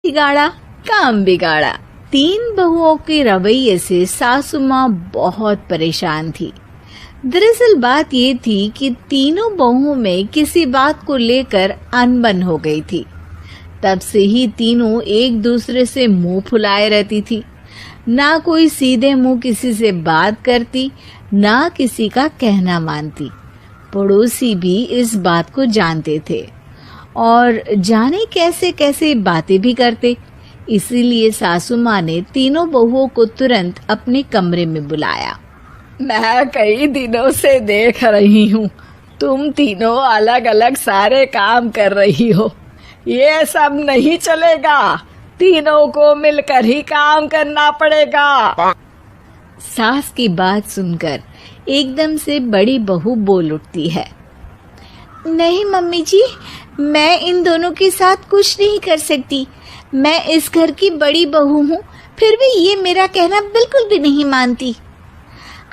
बिगाड़ा काम बिगाड़ा। 3 बहुओं के रवैये से सासू माँ बहुत परेशान थी। दरअसल बात ये थी कि तीनों बहुओं में किसी बात को लेकर अनबन हो गई थी। तब से ही तीनों एक दूसरे से मुंह फुलाए रहती थी। ना कोई सीधे मुंह किसी से बात करती, ना किसी का कहना मानती। पड़ोसी भी इस बात को जानते थे और जाने कैसे कैसे बातें भी करते। इसीलिए सासू माँ ने तीनों बहुओं को तुरंत अपने कमरे में बुलाया। मैं कई दिनों से देख रही हूँ, तुम तीनों अलग अलग सारे काम कर रही हो। ये सब नहीं चलेगा, तीनों को मिलकर ही काम करना पड़ेगा। सास की बात सुनकर एकदम से बड़ी बहू बोल उठती है। नहीं मम्मी जी, मैं इन दोनों के साथ कुछ नहीं कर सकती। मैं इस घर की बड़ी बहू हूँ, फिर भी ये मेरा कहना बिल्कुल भी नहीं मानती।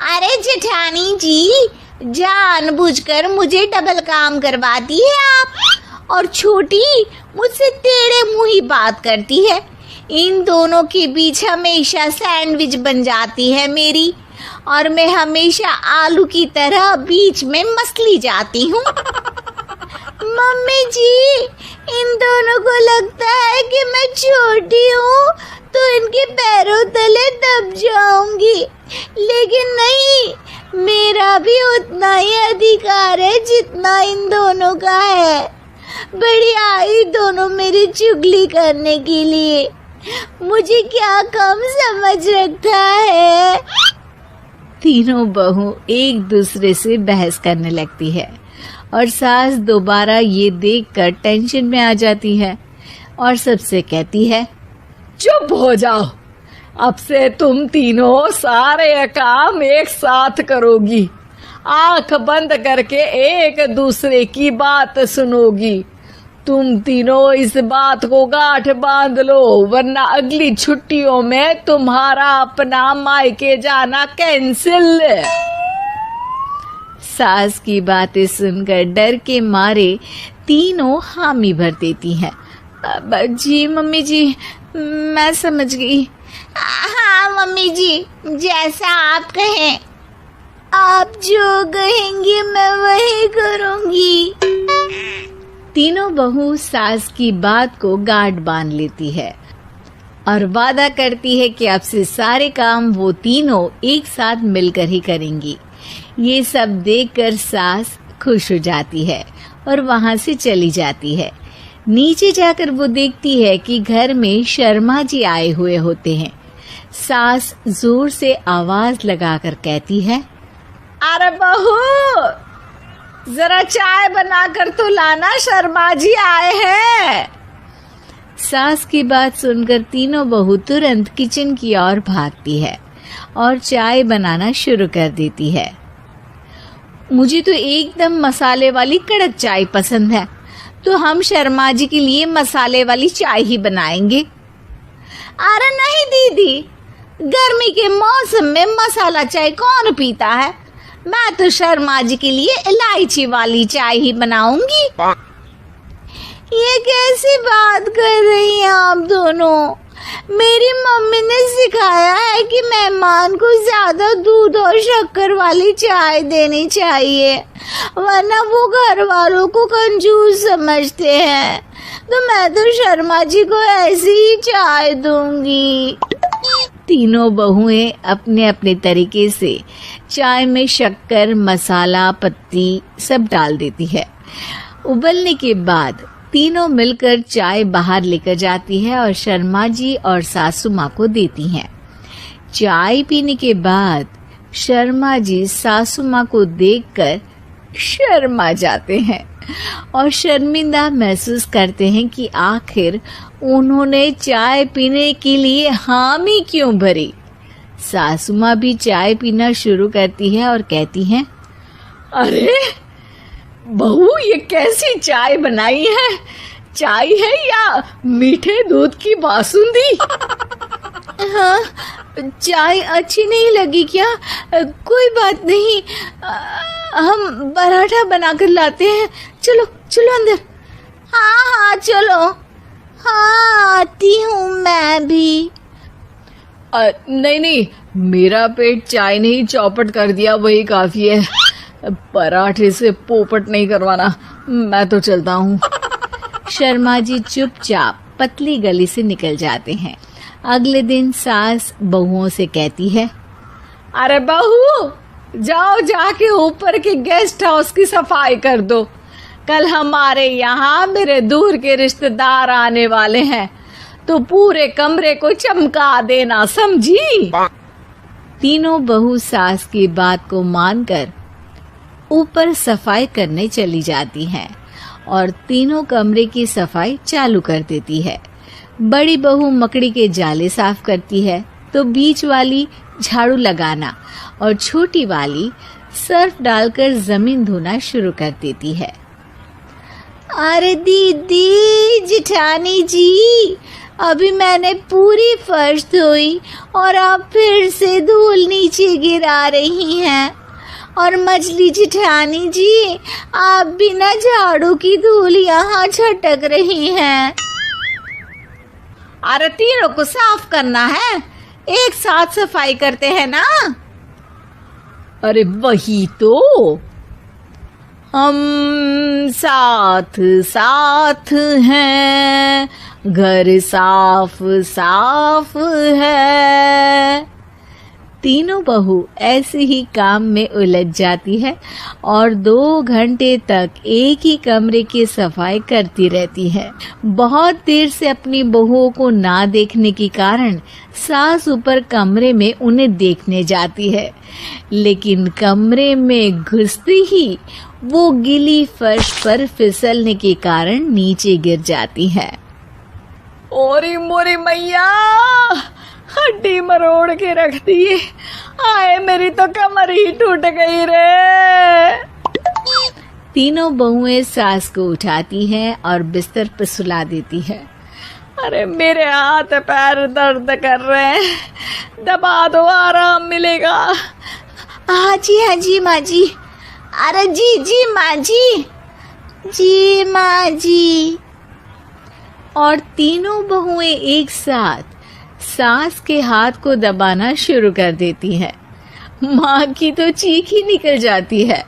अरे जेठानी जी, जानबूझकर मुझे डबल काम करवाती है आप। और छोटी मुझसे टेढ़े मुंह ही बात करती है। इन दोनों के बीच हमेशा सैंडविच बन जाती है मेरी, और मैं हमेशा आलू की तरह बीच में मसली जाती हूँ। मम्मी जी, इन दोनों को लगता है कि मैं छोटी हूँ तो इनके पैरों तले दब जाऊंगी, लेकिन नहीं, मेरा भी उतना ही अधिकार है जितना इन दोनों का है। बढ़िया ही दोनों मेरी चुगली करने के लिए, मुझे क्या कम समझ रखा है। तीनों बहू एक दूसरे से बहस करने लगती है और सास दोबारा ये देखकर टेंशन में आ जाती है और सबसे कहती है, चुप हो जाओ, अब से तुम तीनों सारे काम एक साथ करोगी। आंख बंद करके एक दूसरे की बात सुनोगी। तुम तीनों इस बात को गांठ बांध लो, वरना अगली छुट्टियों में तुम्हारा अपना मायके जाना कैंसिल। सास की बातें सुनकर डर के मारे तीनों हामी भर देती हैं। जी मम्मी जी, मैं समझ गई। हाँ मम्मी जी, जैसा आप कहें। आप जो कहेंगी मैं वही करूंगी। तीनों बहू सास की बात को गांठ बांध लेती है और वादा करती है कि अब से सारे काम वो तीनों एक साथ मिलकर ही करेंगी। ये सब देखकर सास खुश हो जाती है और वहां से चली जाती है। नीचे जाकर वो देखती है कि घर में शर्मा जी आए हुए होते हैं। सास जोर से आवाज लगाकर कहती है, अरे बहू, जरा चाय बनाकर तो लाना, शर्मा जी आए हैं। सास की बात सुनकर तीनों बहू तुरंत किचन की ओर भागती है और चाय बनाना शुरू कर देती है। मुझे तो एकदम मसाले वाली कड़क चाय पसंद है, तो हम शर्मा जी के लिए मसाले वाली चाय ही बनाएंगे। अरे नहीं दीदी, गर्मी के मौसम में मसाला चाय कौन पीता है? मैं तो शर्मा जी के लिए इलायची वाली चाय ही बनाऊंगी। ये कैसी बात कर रही हैं आप दोनों? मेरी मम्मी ने सिखाया है कि मेहमान को ज्यादा दूध और शक्कर वाली चाय देनी चाहिए, वरना वो घर वालों को कंजूस समझते हैं। तो मैं तो शर्मा जी को ऐसी ही चाय दूंगी। तीनों बहुएं अपने अपने तरीके से चाय में शक्कर, मसाला, पत्ती सब डाल देती है। उबलने के बाद तीनों मिलकर चाय बाहर लेकर जाती है और शर्मा जी और सासू माँ को देती हैं। चाय पीने के बाद शर्मा जी सासू माँ को देखकर शर्मा जाते हैं और शर्मिंदा महसूस करते हैं कि आखिर उन्होंने चाय पीने के लिए हामी क्यों भरी। सासू माँ भी चाय पीना शुरू करती है और कहती हैं, अरे बहू, ये कैसी चाय बनाई है? चाय है या मीठे दूध की बासुंदी? हाँ, चाय अच्छी नहीं लगी क्या? कोई बात नहीं, हम पराठा बनाकर लाते हैं। चलो चलो अंदर। हाँ हाँ चलो। हाँ आती हूँ। नहीं नहीं, मेरा पेट चाय ने ही चौपट कर दिया, वही काफी है। पराठे से पोपट नहीं करवाना, मैं तो चलता हूँ। शर्मा जी चुपचाप पतली गली से निकल जाते हैं। अगले दिन सास बहुओं से कहती है, अरे बहू, जाओ जाके ऊपर के गेस्ट हाउस की सफाई कर दो। कल हमारे यहाँ मेरे दूर के रिश्तेदार आने वाले हैं, तो पूरे कमरे को चमका देना, समझी? तीनों बहू सास की बात को मानकर ऊपर सफाई करने चली जाती हैं और तीनों कमरे की सफाई चालू कर देती है। बड़ी बहू मकड़ी के जाले साफ करती है, तो बीच वाली झाड़ू लगाना और छोटी वाली सर्फ डालकर जमीन धोना शुरू कर देती है। अरे दीदी जेठानी जी, अभी मैंने पूरी फर्श धोई और आप फिर से धूल नीचे गिरा रही हैं। और मछली जेठानी जी, आप बिना झाड़ू की धूल यहाँ छटक रही हैं। अरे तीनों को साफ करना है, एक साथ सफाई करते हैं ना। अरे वही तो, हम साथ साथ हैं, घर साफ साफ है। तीनों बहू ऐसे ही काम में उलझ जाती है और 2 घंटे तक एक ही कमरे की सफाई करती रहती है। बहुत देर से अपनी बहुओं को ना देखने के कारण सास ऊपर कमरे में उन्हें देखने जाती है, लेकिन कमरे में घुसते ही वो गीली फर्श पर फिसलने के कारण नीचे गिर जाती है। ओरी मोरी मैया, हड्डी मरोड़ के रख दी। आए, मेरी तो कमर ही टूट गई रे। तीनों बहुएं सास को उठाती हैं और बिस्तर पर सुला देती है। अरे मेरे हाथ पैर दर्द कर रहे हैं, दबा दो, आराम मिलेगा। हाँ जी माँ जी। अरे जी माँ जी, जी माँ जी। और तीनों बहुएं एक साथ सास के हाथ को दबाना शुरू कर देती है। माँ की तो चीख ही निकल जाती है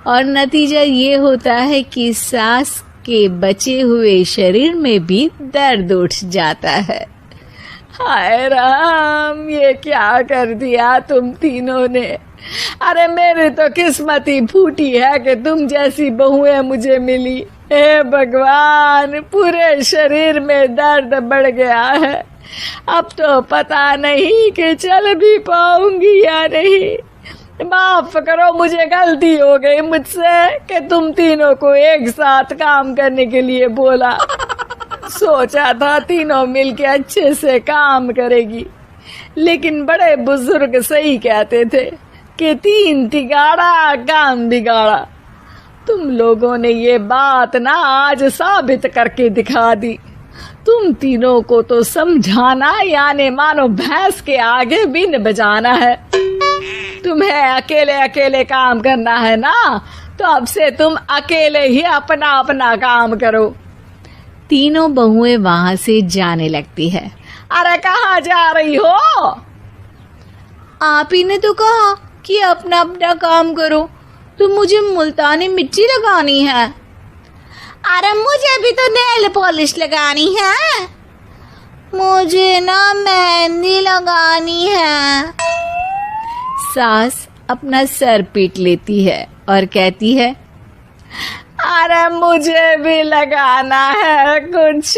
और नतीजा ये होता है कि सास के बचे हुए शरीर में भी दर्द उठ जाता है। हाय राम, ये क्या कर दिया तुम तीनों ने। अरे मेरी तो किस्मत ही फूटी है कि तुम जैसी बहुएं मुझे मिली। हे भगवान, पूरे शरीर में दर्द बढ़ गया है। अब तो पता नहीं कि चल भी पाऊंगी या नहीं। माफ करो, मुझे गलती हो गई मुझसे कि तुम तीनों को एक साथ काम करने के लिए बोला। सोचा था तीनों मिलके अच्छे से काम करेगी, लेकिन बड़े बुजुर्ग सही कहते थे कि 3 तिगाड़ा काम बिगाड़ा। तुम लोगों ने ये बात ना आज साबित करके दिखा दी। तुम तीनों को तो समझाना यानी मानो भैंस के आगे बीन बजाना है। तुम्हें अकेले अकेले काम करना है ना, तो अब से तुम अकेले ही अपना अपना काम करो। तीनों बहुएं वहां से जाने लगती है। अरे कहाँ जा रही हो? आप ही ने तो कहा कि अपना अपना काम करो, तो मुझे मुल्तानी मिट्टी लगानी है। अरे मुझे भी तो नेल पॉलिश लगानी है। मुझे ना मेहंदी लगानी है। सास अपना सर पीट लेती है और कहती है, अरे मुझे भी लगाना है कुछ।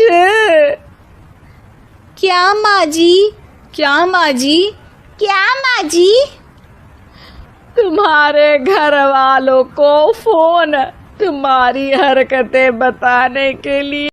क्या माँ जी? क्या माँ जी? क्या माँ जी? तुम्हारे घर वालों को फोन तुम्हारी हरकतें बताने के लिए